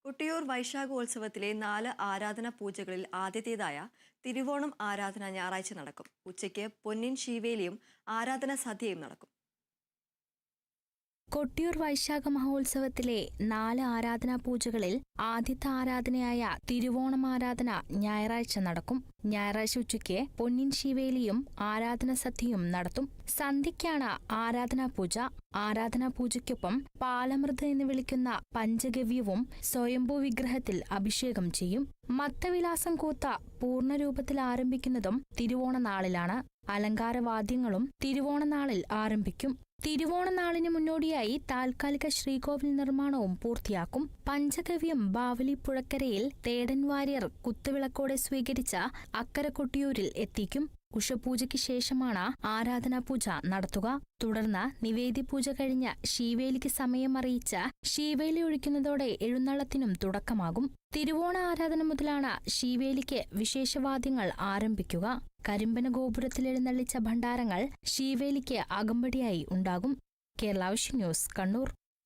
കൊട്ടിയൂർ വൈശാഖോത്സവത്തിലെ 4 ആരാധനാ പൂജകളിൽ ആദ്യത്തേതായ തിരുവോണം ആരാധന ഞായറാഴ്ച നടക്കും. ഉച്ചയ്ക്ക് പൊന്നിൻ ശീവേലിയും ആരാധനാ സദ്യയും നടക്കും. കൊട്ടിയൂർ വൈശാഖ മഹോത്സവത്തിലെ 4 ആരാധനാ പൂജകളിൽ ആദ്യത്തെ ആരാധനയായ തിരുവോണം ആരാധന ഞായറാഴ്ച നടക്കും. ഞായറാഴ്ച ഉച്ചയ്ക്ക് പൊന്നിൻ ശീവേലിയും ആരാധന സദ്യയും നടത്തും. സന്ധ്യയ്ക്കാണ് ആരാധനാ പൂജ. ആരാധനാ പൂജയ്ക്കൊപ്പം പാലമൃത് എന്ന് വിളിക്കുന്ന പഞ്ചഗവ്യവും സ്വയംഭൂ വിഗ്രഹത്തിൽ അഭിഷേകം ചെയ്യും. മത്തവിലാസം കൂത്ത പൂർണ്ണരൂപത്തിൽ ആരംഭിക്കുന്നതും തിരുവോണനാളിലാണ്. അലങ്കാരവാദ്യങ്ങളും തിരുവോണനാളിൽ ആരംഭിക്കും. തിരുവോണനാളിന് മുന്നോടിയായി താൽക്കാലിക ശ്രീകോവിൽ നിർമ്മാണവും പൂർത്തിയാക്കും. പഞ്ചഗവ്യം ബാവലി പുഴക്കരയിൽ തേടൻ വാര്യർ കുത്തുവിളക്കോടെ സ്വീകരിച്ച അക്കരെ കൊട്ടിയൂരിൽ എത്തിക്കും. ഉഷപൂജയ്ക്ക് ശേഷമാണ് ആരാധനാ പൂജ നടത്തുക. തുടർന്ന് നിവേദ്യപൂജ കഴിഞ്ഞ ശീവേലിക്ക് സമയം അറിയിച്ച ശീവേലി ഒഴിക്കുന്നതോടെ എഴുന്നള്ളത്തിനും തുടക്കമാകും. തിരുവോണ ആരാധന മുതലാണ് ശീവേലിക്ക് വിശേഷവാദ്യങ്ങൾ ആരംഭിക്കുക. കരിമ്പന ഗോപുരത്തിൽ എഴുന്നള്ളിച്ച ഭണ്ഡാരങ്ങൾ ശീവേലിക്ക് അകമ്പടിയായി ഉണ്ടാകും. Kerala vision news, Kannur.